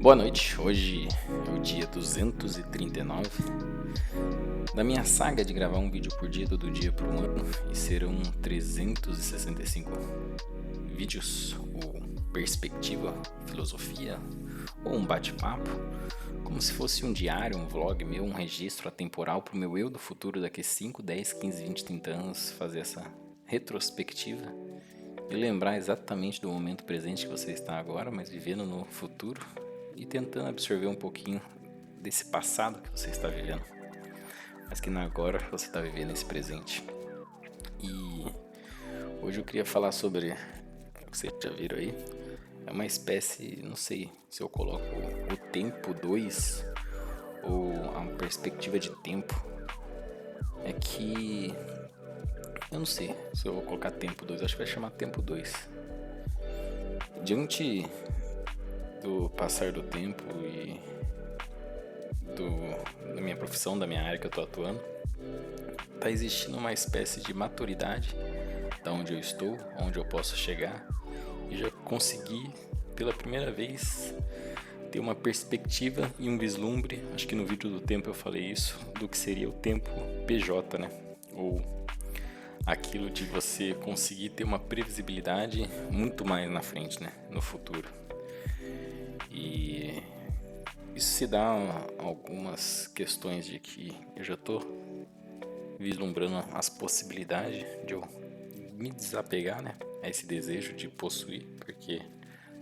Boa noite, hoje é o dia 239 da minha saga de gravar um vídeo por dia todo dia por um ano, e serão 365 vídeos, ou perspectiva, filosofia, ou um bate-papo, como se fosse um diário, um vlog meu, um registro atemporal para o meu eu do futuro daqui 5, 10, 15, 20, 30 anos, fazer essa retrospectiva e lembrar exatamente do momento presente que você está agora, mas vivendo no futuro e tentando absorver um pouquinho desse passado que você está vivendo, mas que na agora você está vivendo esse presente. E hoje eu queria falar sobre o que vocês já viram aí. É uma espécie, não sei se eu coloco o tempo 2 ou a perspectiva de tempo. É que eu não sei se eu vou colocar tempo 2, acho que vai chamar tempo 2. Diante do passar do tempo e da minha profissão, da minha área que eu estou atuando, está existindo uma espécie de maturidade da onde eu estou, onde eu posso chegar, e já consegui pela primeira vez ter uma perspectiva e um vislumbre. Acho que no vídeo do tempo eu falei isso, do que seria o tempo PJ, né? Ou aquilo de você conseguir ter uma previsibilidade muito mais na frente, né? No futuro. E isso se dá algumas questões de que eu já estou vislumbrando as possibilidades de eu me desapegar, né, a esse desejo de possuir, porque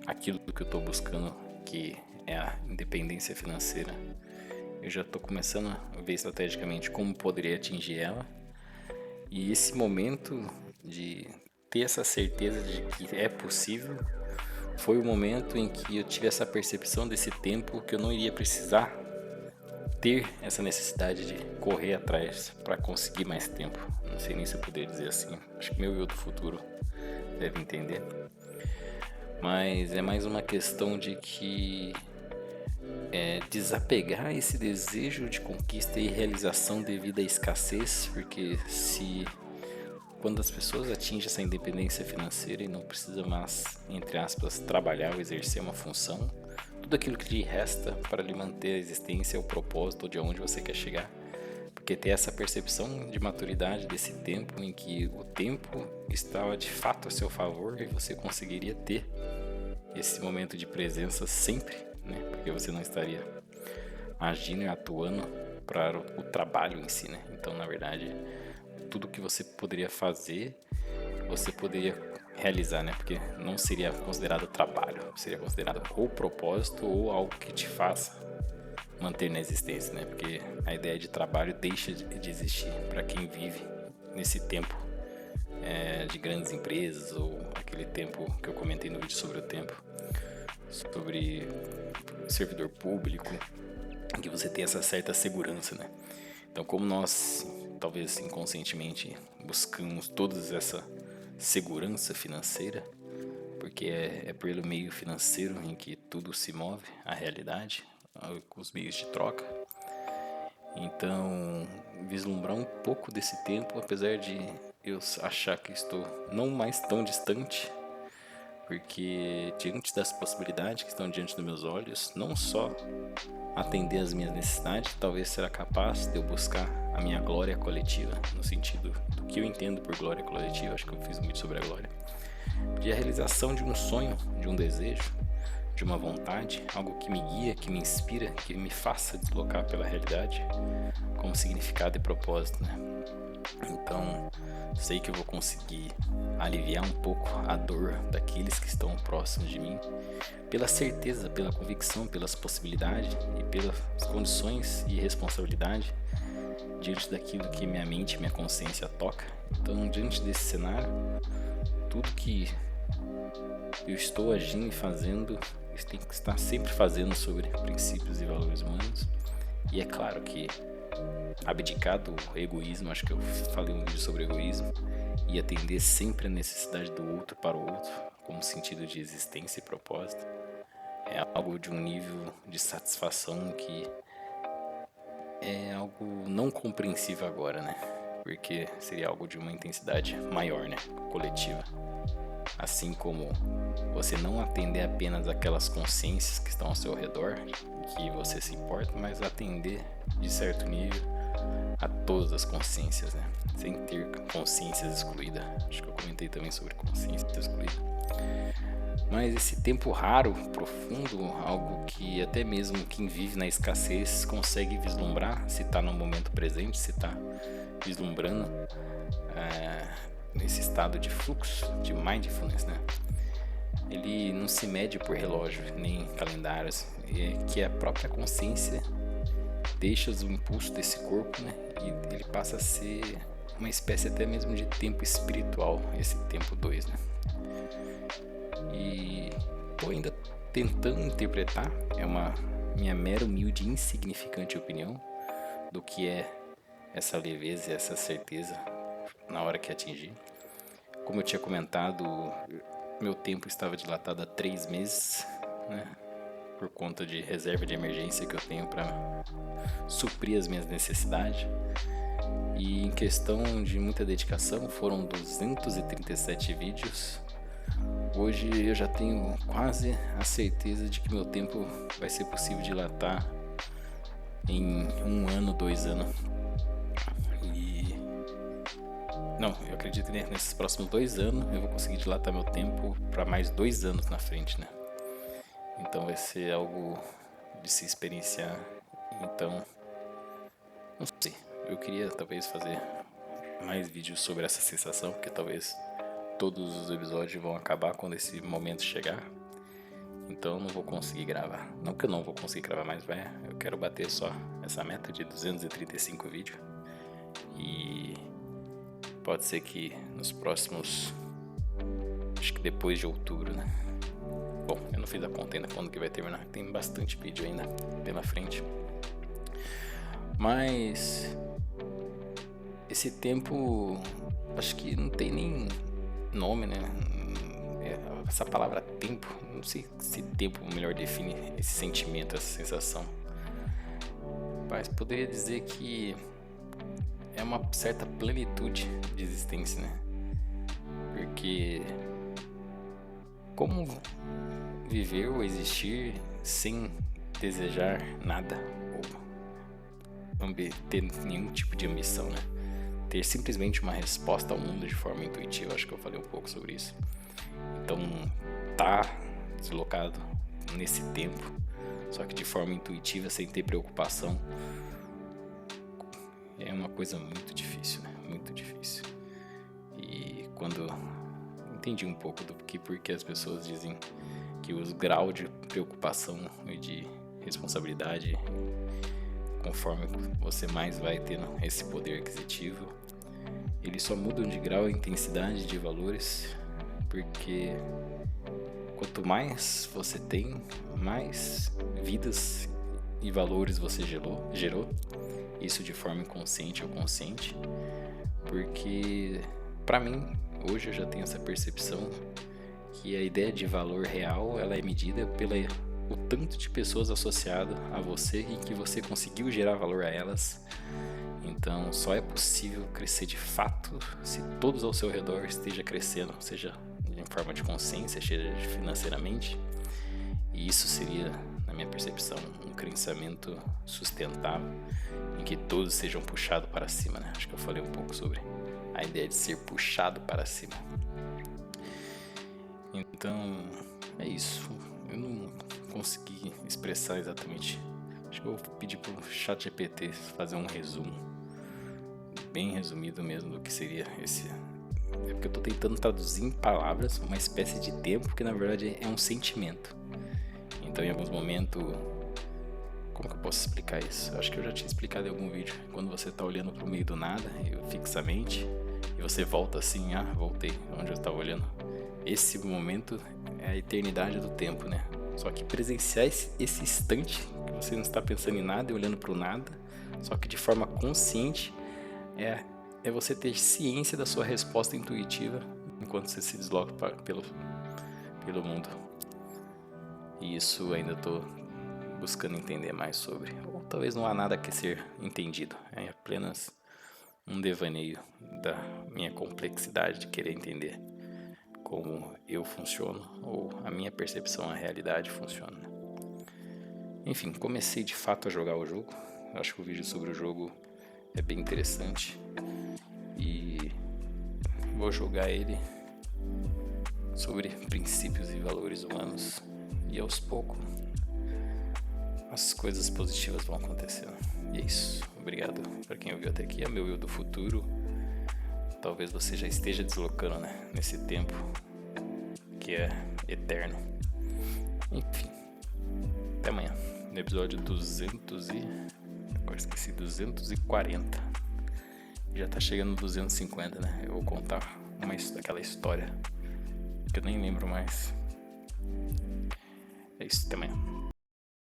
aquilo que eu estou buscando, que é a independência financeira, eu já estou começando a ver estrategicamente como poderia atingir ela. E esse momento de ter essa certeza de que é possível foi o momento em que eu tive essa percepção desse tempo, que eu não iria precisar ter essa necessidade de correr atrás para conseguir mais tempo. Não sei nem se eu poderia dizer assim, acho que meu eu do futuro deve entender. Mas é mais uma questão de que desapegar esse desejo de conquista e realização devido à escassez, porque quando as pessoas atingem essa independência financeira e não precisam mais, entre aspas, trabalhar ou exercer uma função, tudo aquilo que lhe resta para lhe manter a existência é o propósito de onde você quer chegar. Porque ter essa percepção de maturidade desse tempo em que o tempo estava de fato a seu favor e você conseguiria ter esse momento de presença sempre, né? Porque você não estaria agindo e atuando para o trabalho em si, né? Então, na verdade, tudo que você poderia fazer, você poderia realizar, né? Porque não seria considerado trabalho, seria considerado ou propósito ou algo que te faça manter na existência, né? Porque a ideia de trabalho deixa de existir para quem vive nesse tempo de grandes empresas, ou aquele tempo que eu comentei no vídeo sobre o tempo, sobre servidor público, em que você tem essa certa segurança, né? Então, como nós talvez inconscientemente buscamos toda essa segurança financeira, porque é pelo meio financeiro em que tudo se move, a realidade, os meios de troca. Então, vislumbrar um pouco desse tempo, apesar de eu achar que estou não mais tão distante, porque diante das possibilidades que estão diante dos meus olhos, não só atender às minhas necessidades, talvez será capaz de eu buscar a minha glória coletiva, no sentido do que eu entendo por glória coletiva. Acho que eu fiz muito sobre a glória, de a realização de um sonho, de um desejo, de uma vontade, algo que me guia, que me inspira, que me faça deslocar pela realidade como significado e propósito, né? Então, sei que eu vou conseguir aliviar um pouco a dor daqueles que estão próximos de mim, pela certeza, pela convicção, pelas possibilidades e pelas condições e responsabilidade diante daquilo que minha mente e minha consciência toca. Então, diante desse cenário, tudo que eu estou agindo e fazendo, eu tenho que estar sempre fazendo sobre princípios e valores humanos. E é claro que abdicar do egoísmo, acho que eu falei um vídeo sobre egoísmo, e atender sempre a necessidade do outro para o outro, como sentido de existência e propósito, é algo de um nível de satisfação que é algo não compreensível agora, né? Porque seria algo de uma intensidade maior, né? Coletiva. assim como você não atender apenas aquelas consciências que estão ao seu redor, que você se importa, mas atender de certo nível a todas as consciências, né? Sem ter consciências excluídas. Acho que eu comentei também sobre consciência excluída. Mas esse tempo raro, profundo, algo que até mesmo quem vive na escassez consegue vislumbrar, se está no momento presente, se está vislumbrando nesse estado de fluxo, de mindfulness, né? Ele não se mede por relógio, nem calendários, que a própria consciência deixa o impulso desse corpo, né? E ele passa a ser uma espécie até mesmo de tempo espiritual, esse tempo 2, né? E estou ainda tentando interpretar, é uma minha mera, humilde e insignificante opinião do que é essa leveza e essa certeza na hora que atingir. Como eu tinha comentado, meu tempo estava dilatado há 3 meses, né? Por conta de reserva de emergência que eu tenho para suprir as minhas necessidades. E em questão de muita dedicação, foram 237 vídeos. Hoje eu já tenho quase a certeza de que meu tempo vai ser possível dilatar em 1 ano, 2 anos. Não, eu acredito que nesses próximos 2 anos eu vou conseguir dilatar meu tempo para mais 2 anos na frente, né? Então vai ser algo de se experienciar. Então, não sei, eu queria talvez fazer mais vídeos sobre essa sensação, porque talvez todos os episódios vão acabar quando esse momento chegar. Então eu não vou conseguir gravar. Não que eu não vou conseguir gravar mais, eu quero bater só essa meta de 235 vídeos. E pode ser que nos próximos, acho que depois de outubro, né? Bom, eu não fiz a conta ainda quando que vai terminar. Tem bastante vídeo ainda pela frente. Mas esse tempo, acho que não tem nem nome, né? Essa palavra tempo, não sei se tempo melhor define esse sentimento, essa sensação. Mas poderia dizer que é uma certa plenitude de existência, né? Porque como viver ou existir sem desejar nada ou ter nenhum tipo de ambição, né? Ter simplesmente uma resposta ao mundo de forma intuitiva. Acho que eu falei um pouco sobre isso. Então, tá deslocado nesse tempo, só que de forma intuitiva, sem ter preocupação, é uma coisa muito difícil, né? Muito difícil. E quando entendi um pouco do porque as pessoas dizem que o grau de preocupação e de responsabilidade, conforme você mais vai tendo esse poder aquisitivo, eles só mudam de grau e intensidade de valores, porque quanto mais você tem, mais vidas e valores você gerou, isso de forma inconsciente ou consciente, porque para mim, hoje eu já tenho essa percepção que a ideia de valor real, ela é medida pelo tanto de pessoas associadas a você e que você conseguiu gerar valor a elas. Então só é possível crescer de fato se todos ao seu redor estejam crescendo, seja em forma de consciência, seja financeiramente. E isso seria, na minha percepção, um crescimento sustentável em que todos sejam puxados para cima, né? Acho que eu falei um pouco sobre a ideia de ser puxado para cima. Então é isso. Eu não consegui expressar exatamente. Acho que eu vou pedir pro ChatGPT fazer um resumo bem resumido mesmo do que seria esse. É porque eu tô tentando traduzir em palavras uma espécie de tempo que na verdade é um sentimento. Então em alguns momentos, como que eu posso explicar isso? Eu acho que eu já tinha explicado em algum vídeo. Quando você tá olhando pro meio do nada, fixamente, e você volta assim, voltei onde eu estava olhando. Esse momento é a eternidade do tempo, né? Só que presenciar esse instante que você não está pensando em nada e olhando pro nada, só que de forma consciente, é você ter ciência da sua resposta intuitiva enquanto você se desloca pelo mundo. E isso ainda estou buscando entender mais sobre. Ou talvez não há nada a ser entendido. É apenas um devaneio da minha complexidade de querer entender como eu funciono, ou a minha percepção, a realidade funciona. Enfim, comecei de fato a jogar o jogo. Acho que o vídeo sobre o jogo é bem interessante e vou jogar ele sobre princípios e valores humanos, e aos poucos as coisas positivas vão acontecendo. E é isso. Obrigado para quem ouviu até aqui. É meu eu do futuro. Talvez você já esteja deslocando, né, nesse tempo que é eterno. Enfim, até amanhã no episódio 240. Já tá chegando no 250, né? Eu vou contar aquela história que eu nem lembro mais. É isso, até amanhã.